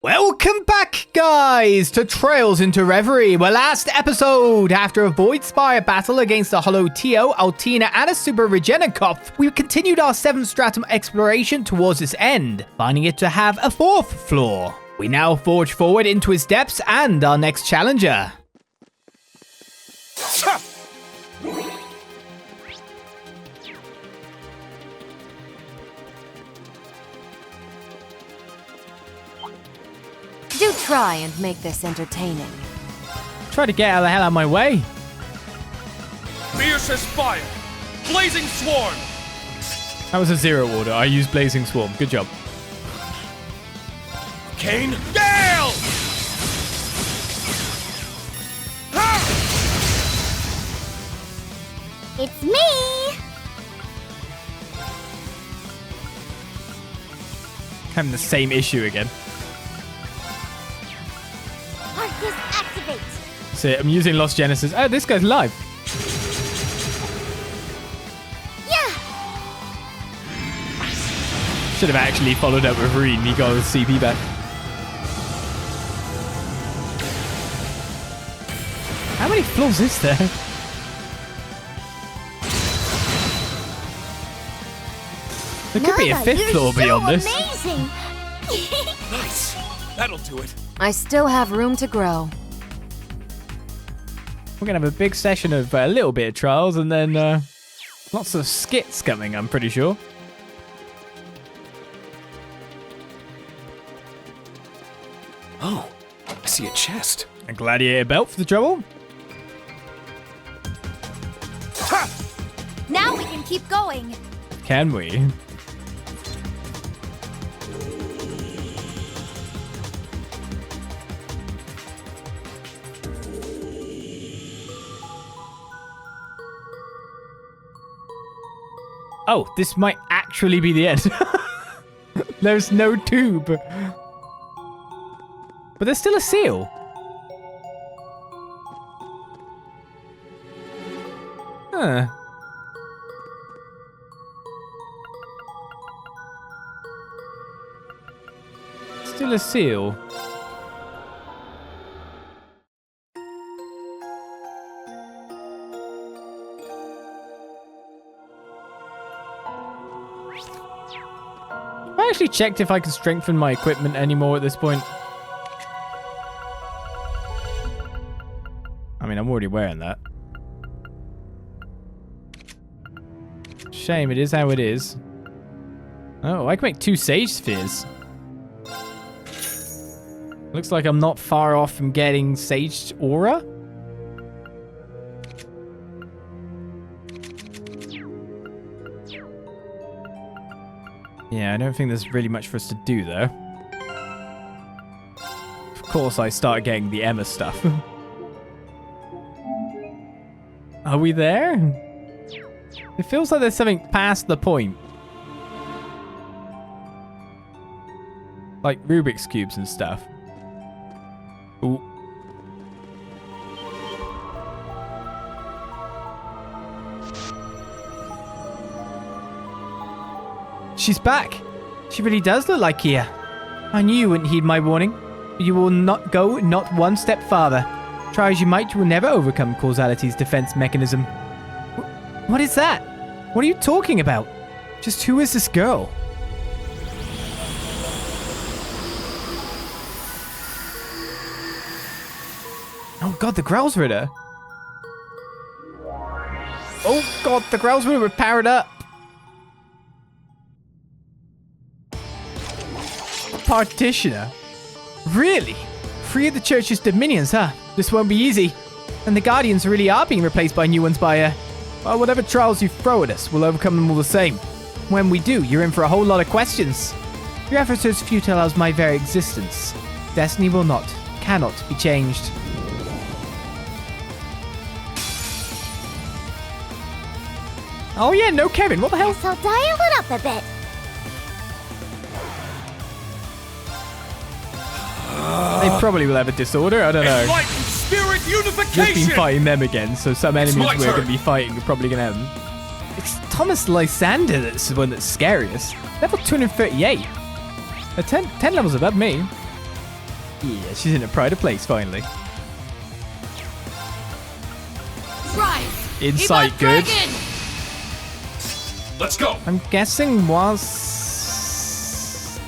Welcome back, guys, to Trails into Reverie. Well, last episode, after a Void Spire battle against a Hollow Tio, Altina, and a Super Regenikopf, we continued our 7th Stratum exploration towards its end, finding it to have a 4th floor. We now forge forward into its depths and our next challenger. Do try and make this entertaining. Try to get the hell out of my way. Fiercest fire! Blazing swarm! That was a 0 order. I used Blazing Swarm. Good job. Kane Gale! It's me! Having the same issue again. Arcus activate! So I'm using Lost Genesis. Oh, this guy's live. Yeah! Should have actually followed up with Rean. He got his CP back. How many floors is there? There could be a 5th floor beyond this. Amazing! Nice! That'll do it. I still have room to grow. We're going to have a big session of a little bit of trials and then lots of skits coming, I'm pretty sure. Oh, I see a chest. A gladiator belt for the trouble. Ha! Now we can keep going. Can we? Oh, this might actually be the end. There's no tube. But there's still a seal. Huh. Still a seal. I actually checked if I could strengthen my equipment anymore at this point. I mean, I'm already wearing that. Shame, it is how it is. Oh, I can make 2 Sage Spheres. Looks like I'm not far off from getting Sage Aura. Yeah, I don't think there's really much for us to do, though. Of course, I start getting the Emma stuff. Are we there? It feels like there's something past the point. Like Rubik's Cubes and stuff. Ooh. She's back. She really does look like Kia. I knew you wouldn't heed my warning. You will not go not one step farther. Try as you might, you will never overcome causality's defense mechanism. What is that? What are you talking about? Just who is this girl? Oh god, the Gralsritter. Oh god, the Gralsritter was powered up. Partitioner. Really? 3 of the church's dominions, huh? This won't be easy. And the Guardians really are being replaced by new ones by, well, whatever trials you throw at us, we'll overcome them all the same. When we do, you're in for a whole lot of questions. Your efforts are as futile as my very existence. Destiny will not, cannot be changed. Oh yeah, no Kevin, what the hell? Guess I'll dial it up a bit. They probably will have a disorder, I don't know. Enlightened spirit Just been unification! fighting them again, so some enemies my we're going to turn. be fighting are probably going to have them. It's Thomas Lysander that's the one that's scariest. Level 238. 10 levels above me. Yeah, she's in a pride of place finally. Rise! Insight good. Dragon! Let's go. I'm guessing was...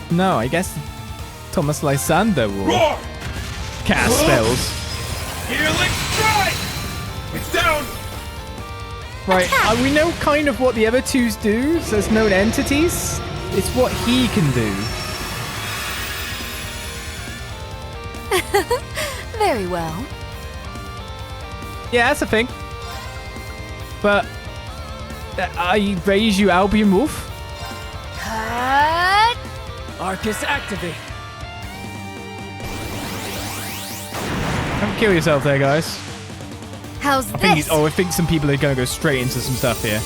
No, I guess Thomas Lysander will Roar! cast spells. Healing strike! It's down. Right, we know kind of what the other twos do, so there's known entities. It's what he can do. Very well. Yeah, that's a thing. But I raise you, Albion Wolf. Cut. Arcus activate. Don't kill yourself there, guys. How's I think this? I think some people are going to go straight into some stuff here.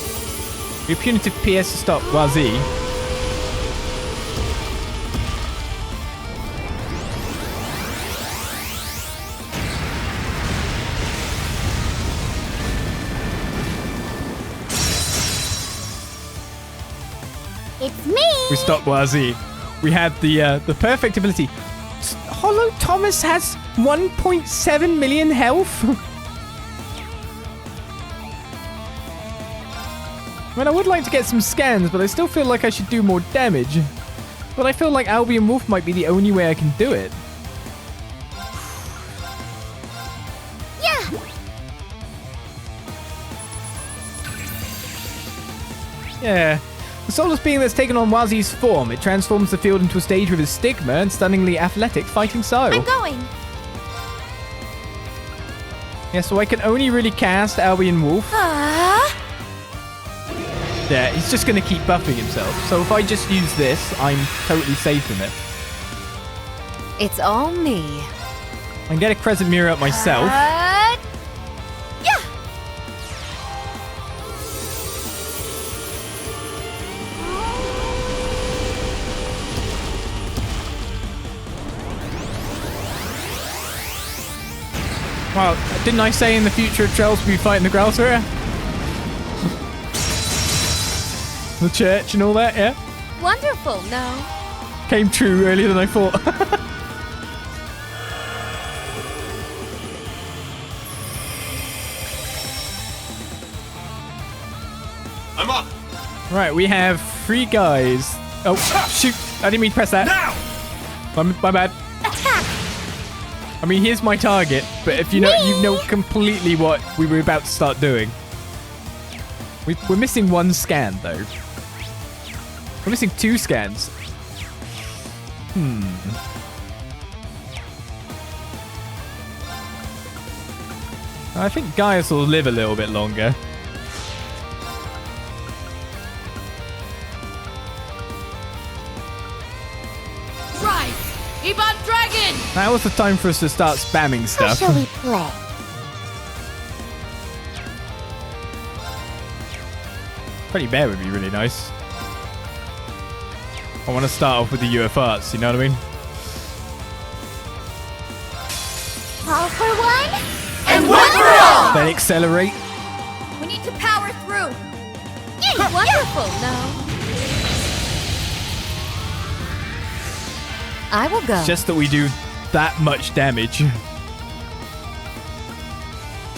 Your punitive PS to stop Wazi. It's me. We stopped Wazi. We had the perfect ability. Hollow Thomas has 1.7 million health. I mean, I would like to get some scans, but I still feel like I should do more damage. But I feel like Albion Wolf might be the only way I can do it. Yeah. Yeah. The soulless being that's taken on Wazi's form, it transforms the field into a stage with his stigma and stunningly athletic fighting style. I'm going. Yeah, so I can only really cast Albion Wolf. Yeah, he's just going to keep buffing himself. So if I just use this, I'm totally safe from it. It's all me. I can get a Crescent Mirror up myself. Cut. Yeah. Well, didn't I say in the future of Trails we'll be fighting the Gralsritter? The church and all that, yeah? Wonderful, no? Came true earlier than I thought. I'm up. Right, we have 3 guys. Oh, shoot. I didn't mean to press that. Now. My bad. Attack. I mean, here's my target, but if you know completely what we were about to start doing. We're missing 1 scan, though. We're missing 2 scans. I think Gaius will live a little bit longer. Rise! Ebon Dragon! Now was the time for us to start spamming How stuff. shall we play? Pretty Bear would be really nice. I want to start off with the UF Arts, you know what I mean? All for one. And one for all! Then accelerate. We need to power through. Wonderful, no? I will go. Just that we do that much damage. Should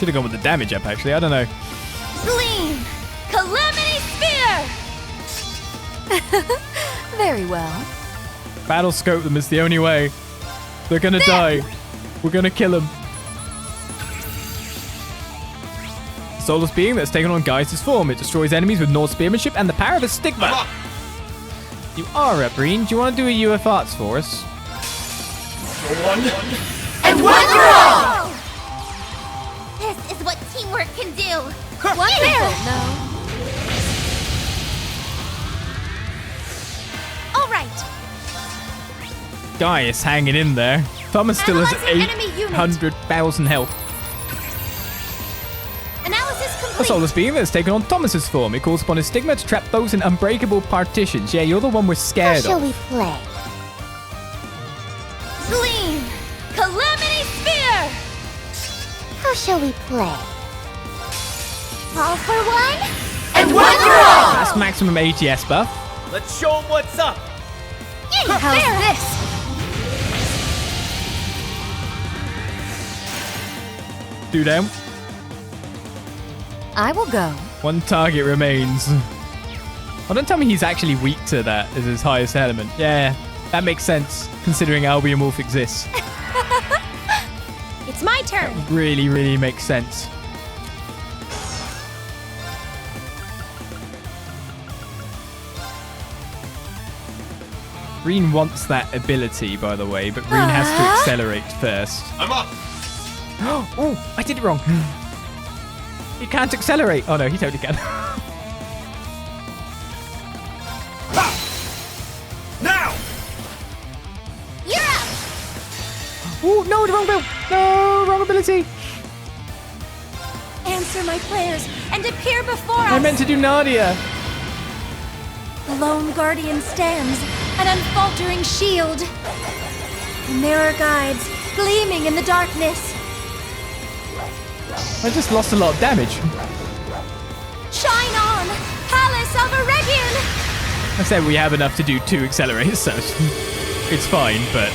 have gone with the damage up, actually. I don't know. Gleam. Calamity Sphere. Very well. Battle scope them is the only way. They're gonna die. We're gonna kill them. Soulless being that's taken on Gaius' form. It destroys enemies with Nord spearmanship and the power of a stigma. I'm up. You are up, Rean. Do you want to do a UF Arts for us? One. And one for all! This is what teamwork can do. Wonderful, no? All right. Gaius hanging in there. Thomas still has Analyzing enemy unit. 800,000 health. Analysis A complete. soulless being that's taken on Thomas's form. It calls upon his stigma to trap those in unbreakable partitions. Yeah, you're the one we're How scared shall of. we play? Gleam. Calamity Sphere. How shall we play? All for one. And one for all! That's maximum ATS buff. Let's show 'em what's up. How's this? 2 down. I will go. 1 target remains. Oh, don't tell me he's actually weak to that as his highest element. Yeah, that makes sense, considering Albion Wolf exists. It's my turn. Really, really makes sense. Rean wants that ability, by the way, but Rean has to accelerate first. I'm up. Oh, I did it wrong. He can't accelerate. Oh, no, he totally can. Now. You're up. Oh, no, the wrong bill. No, wrong ability. Answer my prayers and appear before us. I meant to do Nadia. The lone guardian stands, an unfaltering shield. The mirror guides, gleaming in the darkness. I just lost a lot of damage. Shine on, Palace of Reverie. I said we have enough to do 2 accelerators, so it's fine, but...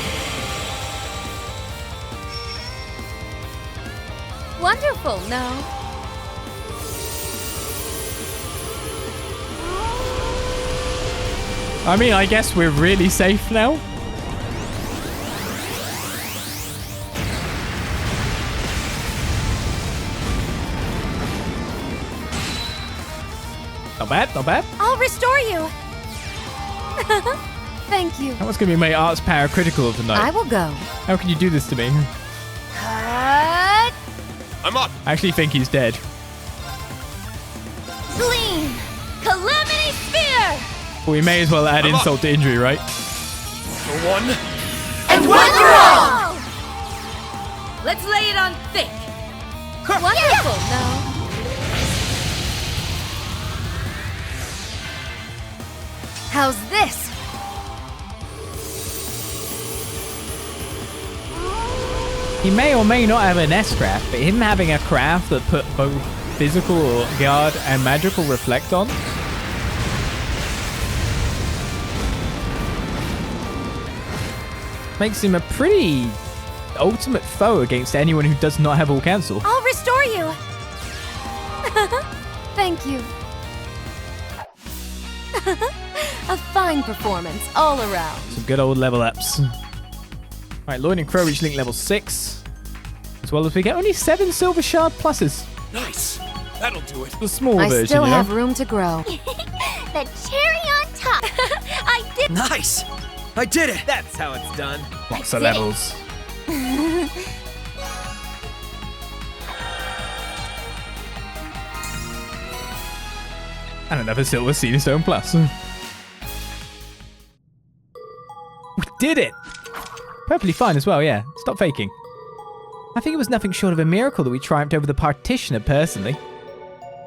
Wonderful, no? I mean, I guess we're really safe now. Not bad, not bad. I'll restore you. Thank you. That was going to be my arts power critical of the night. I will go. How can you do this to me? Cut. I'm up. I actually think he's dead. Gleam. Calamity Sphere. But we may as well add I'm insult to injury, right? For 1. And one for all! Let's lay it on thick. Wonderful, no? How's this? He may or may not have an S-craft, but him having a craft that put both physical guard and magical reflect on. Makes him a pretty ultimate foe against anyone who does not have all cancel. I'll restore you. Thank you. A fine performance all around. Some good old level ups. Alright, Lloyd and Crow reach link level 6. As well as we get only 7 silver shard pluses. Nice. That'll do it. The small I version, still you know? have room to grow. The cherry on top. I did. Nice. I did it. That's how it's done. Lots of did it. levels. And another silver Sealing Stone plus. We did it! Perfectly fine as well, yeah. Stop faking. I think it was nothing short of a miracle that we triumphed over the Partitioner personally.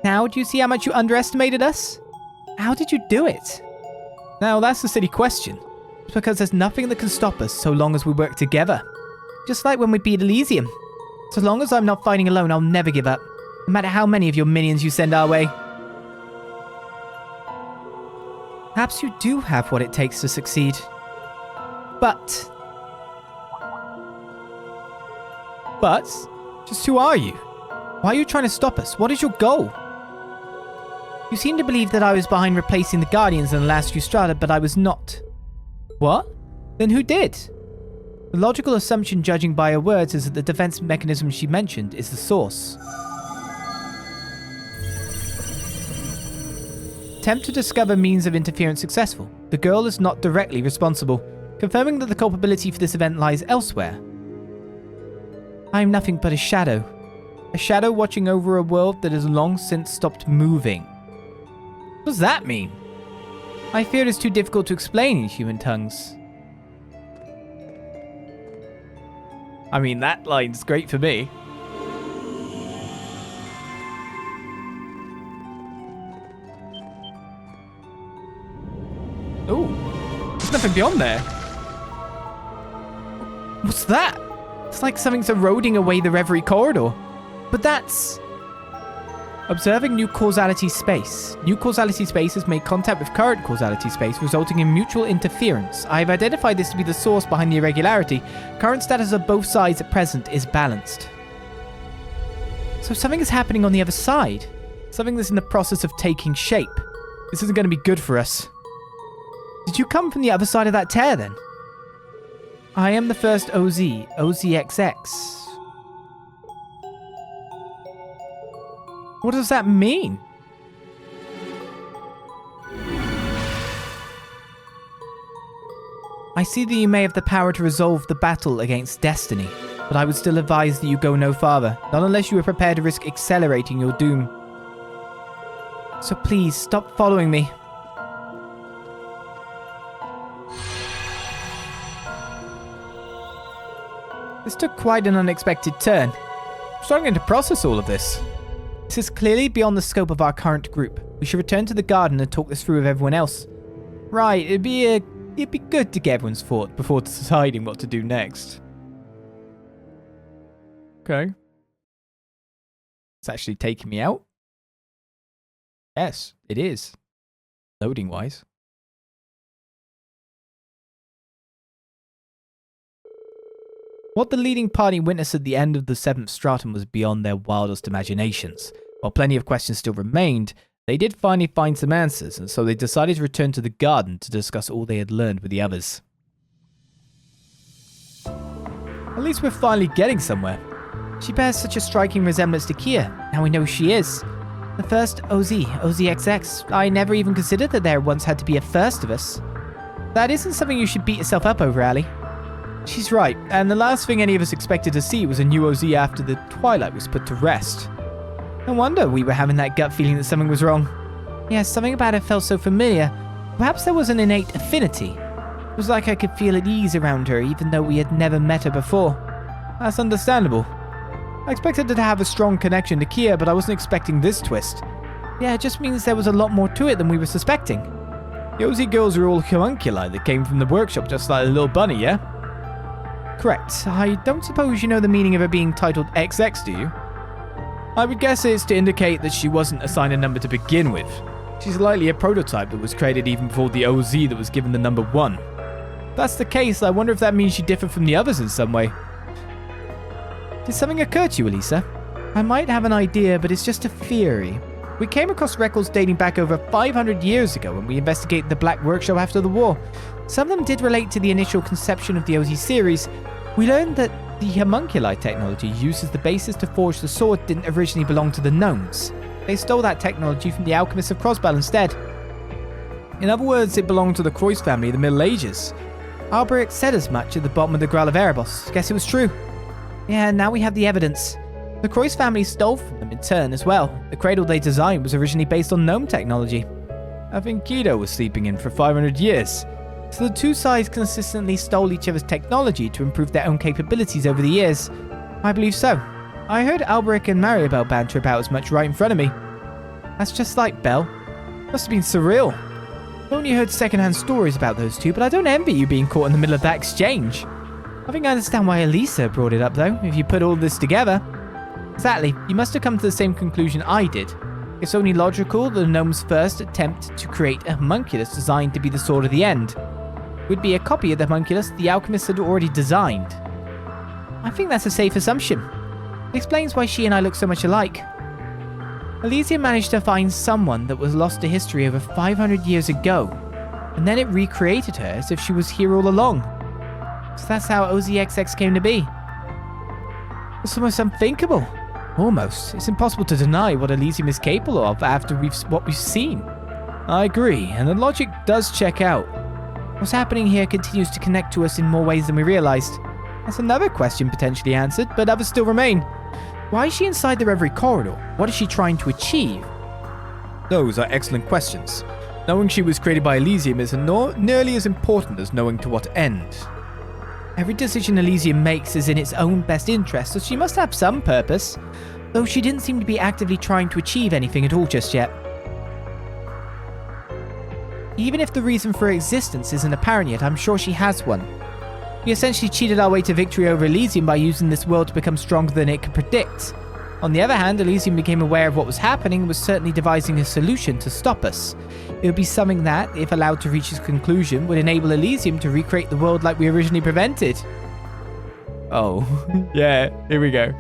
Now, do you see how much you underestimated us? How did you do it? Now, that's a silly question. It's because there's nothing that can stop us so long as we work together. Just like when we beat Elysium. So long as I'm not fighting alone, I'll never give up. No matter how many of your minions you send our way. Perhaps you do have what it takes to succeed. But, just who are you? Why are you trying to stop us? What is your goal? You seem to believe that I was behind replacing the Guardians in the last few strata, but I was not. What? Then who did? The logical assumption, judging by her words, is that the defense mechanism she mentioned is the source. Attempt to discover means of interference successful. The girl is not directly responsible, confirming that the culpability for this event lies elsewhere. I am nothing but a shadow watching over a world that has long since stopped moving. What does that mean? I fear it is too difficult to explain in human tongues. I mean, that line's great for me. Ooh, there's nothing beyond there. What's that? It's like something's eroding away the Reverie Corridor. But that's... Observing new causality space. New causality space has made contact with current causality space, resulting in mutual interference. I have identified this to be the source behind the irregularity. Current status of both sides at present is balanced. So something is happening on the other side. Something that's in the process of taking shape. This isn't going to be good for us. Did you come from the other side of that tear then? I am the first OzXX. What does that mean? I see that you may have the power to resolve the battle against destiny, but I would still advise that you go no farther, not unless you are prepared to risk accelerating your doom. So please, stop following me. This took quite an unexpected turn. I'm struggling to process all of this. This is clearly beyond the scope of our current group. We should return to the garden and talk this through with everyone else. Right, it'd be good to get everyone's thought before deciding what to do next. Okay. It's actually taking me out. Yes, it is. Loading wise. What the leading party witnessed at the end of the Seventh Stratum was beyond their wildest imaginations. While plenty of questions still remained, they did finally find some answers, and so they decided to return to the garden to discuss all they had learned with the others. At least we're finally getting somewhere. She bears such a striking resemblance to Kia. Now we know who she is. The first OzXX. I never even considered that there once had to be a first of us. That isn't something you should beat yourself up over, Ali. She's right, and the last thing any of us expected to see was a new OZ after the twilight was put to rest. No wonder we were having that gut feeling that something was wrong. Yeah, something about her felt so familiar. Perhaps there was an innate affinity. It was like I could feel at ease around her, even though we had never met her before. That's understandable. I expected her to have a strong connection to Kia, but I wasn't expecting this twist. Yeah, it just means there was a lot more to it than we were suspecting. The OZ girls are all homunculi that came from the workshop just like a little bunny, yeah? Correct. I don't suppose you know the meaning of her being titled XX, do you? I would guess it's to indicate that she wasn't assigned a number to begin with. She's likely a prototype that was created even before the OZ that was given the number 1. If that's the case, I wonder if that means she differed from the others in some way. Did something occur to you, Elisa? I might have an idea, but it's just a theory. We came across records dating back over 500 years ago when we investigated the Black Workshop after the war. Some of them did relate to the initial conception of the OZ series. We learned that the homunculi technology used as the basis to forge the sword didn't originally belong to the gnomes. They stole that technology from the alchemists of Crossbell instead. In other words, it belonged to the Croix family of the Middle Ages. Alberic said as much at the bottom of the Graal of Erebos. Guess it was true. Yeah, now we have the evidence. The Croix family stole from them in turn as well. The cradle they designed was originally based on gnome technology. I think Kido was sleeping in for 500 years. So the two sides consistently stole each other's technology to improve their own capabilities over the years. I believe so. I heard Alberic and Maribel banter about as much right in front of me. That's just like Belle. Must have been surreal. I've only heard secondhand stories about those two, but I don't envy you being caught in the middle of that exchange. I think I understand why Elisa brought it up though, if you put all this together. Exactly, you must have come to the same conclusion I did. It's only logical that the gnome's first attempt to create a homunculus designed to be the sword of the end would be a copy of the homunculus the alchemists had already designed. I think that's a safe assumption. It explains why she and I look so much alike. Elysium managed to find someone that was lost to history over 500 years ago, and then it recreated her as if she was here all along. So that's how OzXX came to be. It's almost unthinkable. Almost. It's impossible to deny what Elysium is capable of after what we've seen. I agree, and the logic does check out. What's happening here continues to connect to us in more ways than we realized. That's another question potentially answered, but others still remain. Why is she inside the Reverie Corridor? What is she trying to achieve? Those are excellent questions. Knowing she was created by Elysium is nearly as important as knowing to what end. Every decision Elysium makes is in its own best interest, so she must have some purpose, though she didn't seem to be actively trying to achieve anything at all just yet. Even if the reason for her existence isn't apparent yet, I'm sure she has one. We essentially cheated our way to victory over Elysium by using this world to become stronger than it could predict. On the other hand, Elysium became aware of what was happening and was certainly devising a solution to stop us. It would be something that, if allowed to reach its conclusion, would enable Elysium to recreate the world like we originally prevented. Oh, yeah, here we go.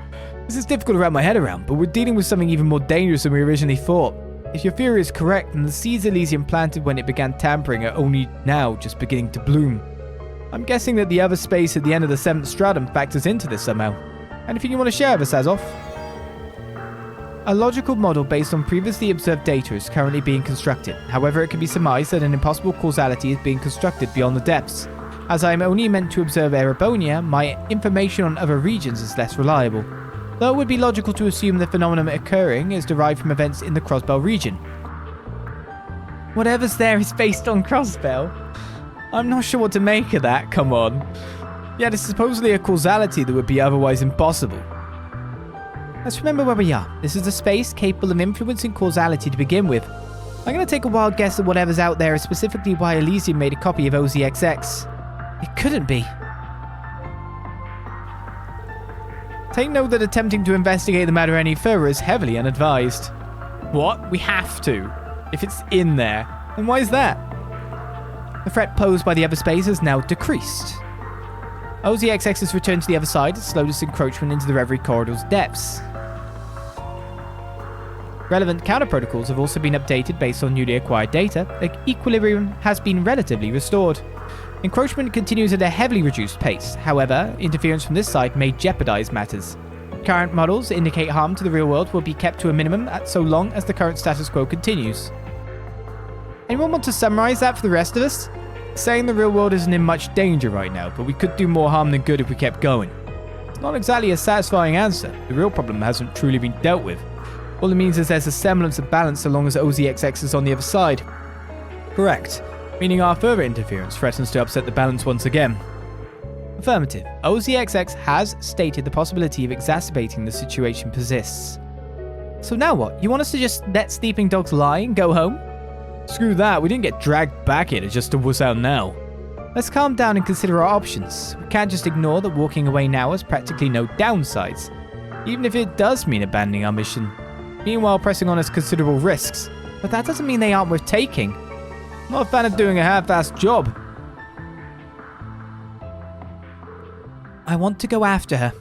This is difficult to wrap my head around, but we're dealing with something even more dangerous than we originally thought. If your theory is correct, then the seeds Elysium planted when it began tampering are only now just beginning to bloom. I'm guessing that the other space at the end of the 7th Stratum factors into this somehow. Anything you want to share with us, Azov? A logical model based on previously observed data is currently being constructed. However, it can be surmised that an impossible causality is being constructed beyond the depths. As I am only meant to observe Erebonia, my information on other regions is less reliable. Though it would be logical to assume the phenomenon occurring is derived from events in the Crossbell region. Whatever's there is based on Crossbell. I'm not sure what to make of that, come on. Yet it's supposedly a causality that would be otherwise impossible. Let's remember where we are. This is a space capable of influencing causality to begin with. I'm going to take a wild guess that whatever's out there is specifically why Elysium made a copy of OzXX. It couldn't be. Take note that attempting to investigate the matter any further is heavily unadvised. What? We have to. If it's in there, then why is that? The threat posed by the other space has now decreased. OzXX has returned to the other side, its slowest encroachment into the Reverie Corridors depths. Relevant counter-protocols have also been updated based on newly acquired data. The equilibrium has been relatively restored. Encroachment continues at a heavily reduced pace. However, interference from this side may jeopardize matters. Current models indicate harm to the real world will be kept to a minimum so long as the current status quo continues. Anyone want to summarize that for the rest of us? Saying the real world isn't in much danger right now, but we could do more harm than good if we kept going. It's not exactly a satisfying answer. The real problem hasn't truly been dealt with. All it means is there's a semblance of balance so long as OzXX is on the other side. Correct. Meaning our further interference threatens to upset the balance once again. Affirmative. OzXX has stated the possibility of exacerbating the situation persists. So now what? You want us to just let sleeping dogs lie and go home? Screw that, we didn't get dragged back here just to wuss out now. Let's calm down and consider our options. We can't just ignore that walking away now has practically no downsides, even if it does mean abandoning our mission. Meanwhile, pressing on us considerable risks. But that doesn't mean they aren't worth taking. I'm not a fan of doing a half-assed job. I want to go after her.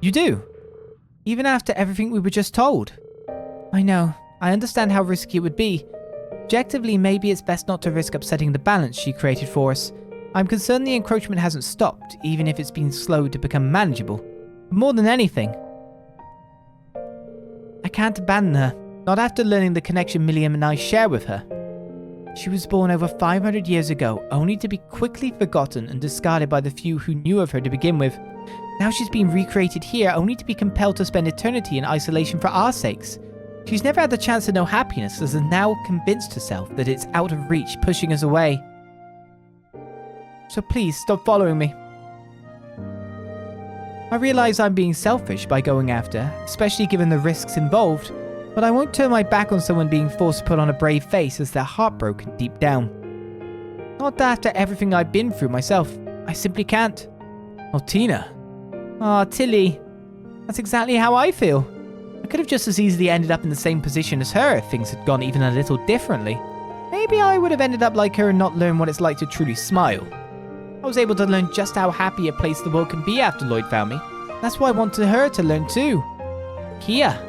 You do? Even after everything we were just told? I know. I understand how risky it would be. Objectively, maybe it's best not to risk upsetting the balance she created for us. I'm concerned the encroachment hasn't stopped, even if it's been slowed to become manageable. More than anything, I can't abandon her. Not after learning the connection Milliam and I share with her. She was born over 500 years ago, only to be quickly forgotten and discarded by the few who knew of her to begin with. Now she's been recreated here, only to be compelled to spend eternity in isolation for our sakes. She's never had the chance to know happiness, as has now convinced herself that it's out of reach, pushing us away. So please, stop following me. I realize I'm being selfish by going after her, especially given the risks involved. But I won't turn my back on someone being forced to put on a brave face as they're heartbroken deep down. Not after everything I've been through myself. I simply can't. Oh, Tina. Aw, Tilly. That's exactly how I feel. I could have just as easily ended up in the same position as her if things had gone even a little differently. Maybe I would have ended up like her and not learned what it's like to truly smile. I was able to learn just how happy a place the world can be after Lloyd found me. That's why I wanted her to learn too. Kia.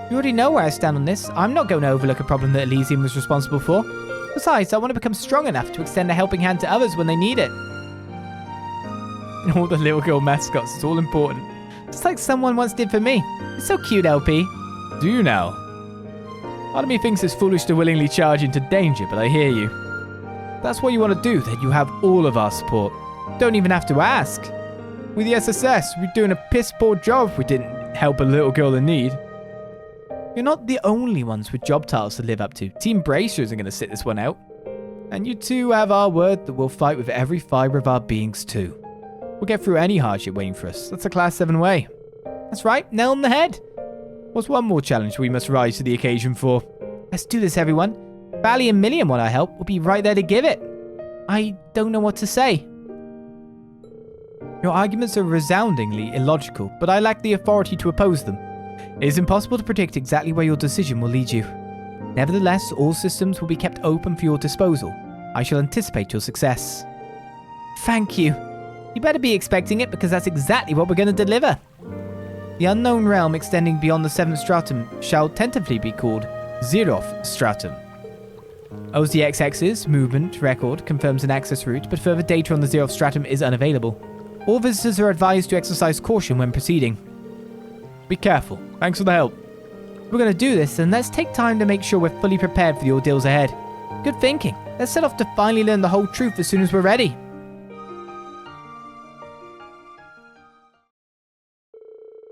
You already know where I stand on this. I'm not going to overlook a problem that Elysium was responsible for. Besides, I want to become strong enough to extend a helping hand to others when they need it. And all the little girl mascots, it's all important. Just like someone once did for me. It's so cute, LP. Do you now? Part of me thinks it's foolish to willingly charge into danger, but I hear you. If that's what you want to do, then you have all of our support. Don't even have to ask. With the SSS, we're doing a piss poor job if we didn't help a little girl in need. You're not the only ones with job titles to live up to. Team Bracer isn't going to sit this one out. And you two have our word that we'll fight with every fibre of our beings too. We'll get through any hardship waiting for us. That's a Class 7 way. That's right, nail on the head. What's one more challenge we must rise to the occasion for? Let's do this, everyone. Bally and Milliam want our help. We'll be right there to give it. I don't know what to say. Your arguments are resoundingly illogical, but I lack the authority to oppose them. It is impossible to predict exactly where your decision will lead you. Nevertheless, all systems will be kept open for your disposal. I shall anticipate your success. Thank you. You better be expecting it because that's exactly what we're going to deliver. The unknown realm extending beyond the 7th stratum shall tentatively be called Zeroth Stratum. OzXX's movement record confirms an access route, but further data on the Zeroth Stratum is unavailable. All visitors are advised to exercise caution when proceeding. Be careful. Thanks for the help. If we're going to do this, then let's take time to make sure we're fully prepared for the ordeals ahead. Good thinking. Let's set off to finally learn the whole truth as soon as we're ready.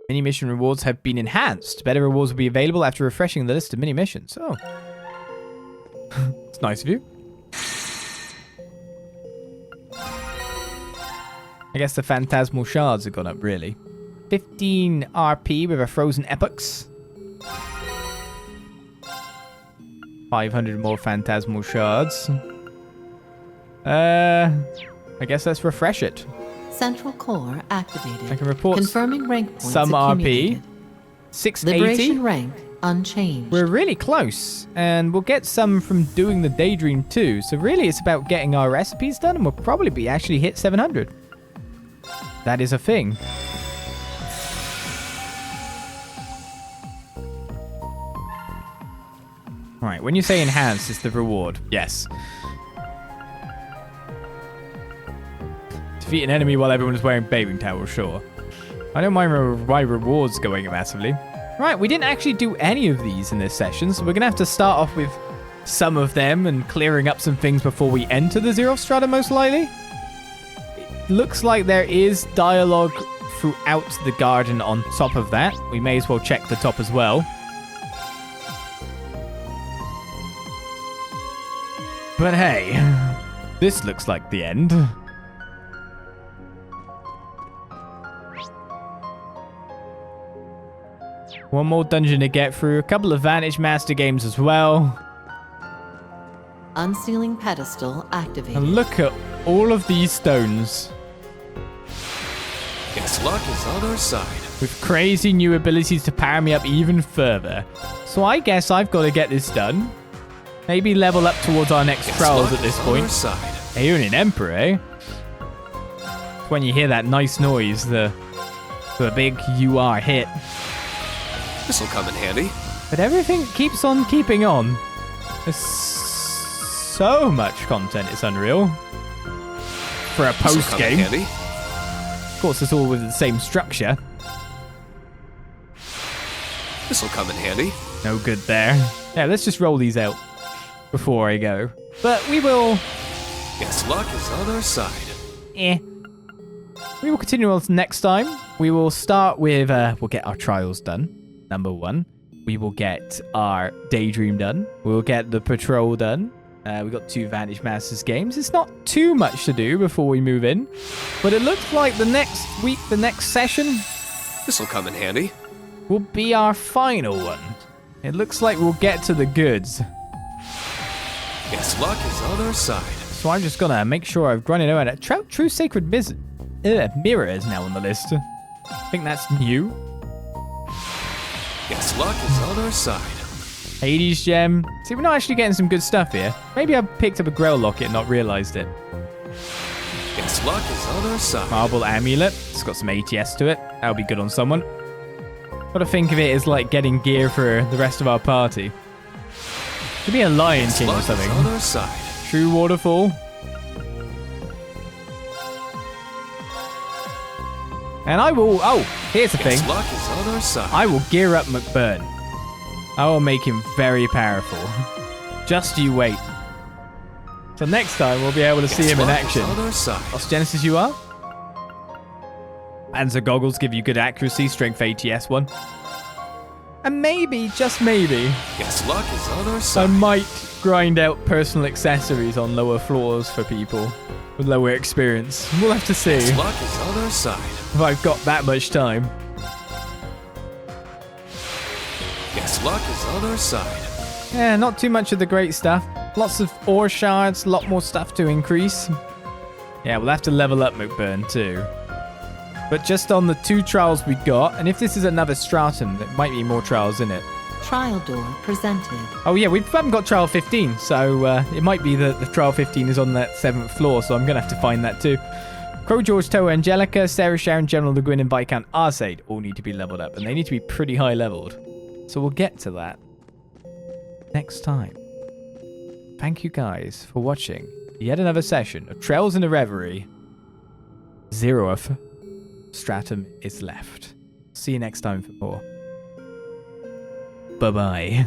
Mini mission rewards have been enhanced. Better rewards will be available after refreshing the list of mini missions. Oh. It's nice of you. I guess the phantasmal shards have gone up, really. 15 RP with a frozen epochs. 500 more phantasmal shards. I guess let's refresh it. Central core activated. I can report confirming rank points some RP. accumulated. 680. Liberation rank unchanged. We're really close, and we'll get some from doing the daydream too. So really, it's about getting our recipes done, and we'll probably be actually hit 700. That is a thing. All right, when you say enhanced, it's the reward. Yes. Defeat an enemy while everyone is wearing bathing towels, sure. I don't mind my rewards going massively. Right, we didn't actually do any of these in this session, so we're going to have to start off with some of them and clearing up some things before we enter the Zeroth Strata, most likely. It looks like there is dialogue throughout the garden on top of that. We may as well check the top as well. But hey, this looks like the end. One more dungeon to get through. A couple of Vantage Master games as well. Unsealing pedestal activated. And look at all of these stones. Guess luck is on our side. With crazy new abilities to power me up even further. So I guess I've got to get this done. Maybe level up towards our next trials at this point. Hey, you're an emperor, eh? It's when you hear that nice noise, the big UR hit. This'll come in handy. But everything keeps on keeping on. There's so much content, it's unreal. For a post-game. Of course, it's all with the same structure. This'll come in handy. No good there. Yeah, let's just roll these out before I go. But we will... Guess luck is on our side. We will continue on next time. We will start with... we'll get our trials done. Number 1. We will get our daydream done. We'll get the patrol done. We've got 2 Vantage Masters games. It's not too much to do before we move in. But it looks like the next week, the next session... This'll come in handy. ...will be our final one. It looks like we'll get to the goods. Guess luck is on our side. So I'm just gonna make sure I've run it out. True Sacred Mirror is now on the list. I think that's new. Guess luck is on our side. Hades Gem. See, we're not actually getting some good stuff here. Maybe I picked up a Grail Locket and not realized it. Guess luck is on our side. Marble Amulet. It's got some ATS to it. That'll be good on someone. Gotta think of it as like getting gear for the rest of our party. Could be a Lion King or something. On our side. True Waterfall. And I will... Oh, here's the thing. Luck is on our side. I will gear up McBurn. I will make him very powerful. Just you wait. So next time we'll be able to see him in action. Lost Genesis you are? Panzer goggles give you good accuracy, strength ATS 1. And maybe, just maybe, Guess luck is on our side. I might grind out personal accessories on lower floors for people with lower experience. We'll have to see. Guess luck is on our side. If I've got that much time. Guess luck is on our side. Yeah, not too much of the great stuff. Lots of ore shards, a lot more stuff to increase. Yeah, we'll have to level up McBurn too. But just on the 2 trials we got, and if this is another stratum, there might be more trials in it. Trial door presented. Oh yeah, we haven't got trial 15, so it might be that the trial 15 is on that 7th floor, so I'm going to have to find that too. Crow, George, Toa, Angelica, Sarah, Sharon, General, Le Guin, and Viscount Arcade all need to be leveled up, and they need to be pretty high leveled. So we'll get to that next time. Thank you guys for watching yet another session of Trails in the Reverie. 0th Stratum is left. See you next time for more. Bye-bye.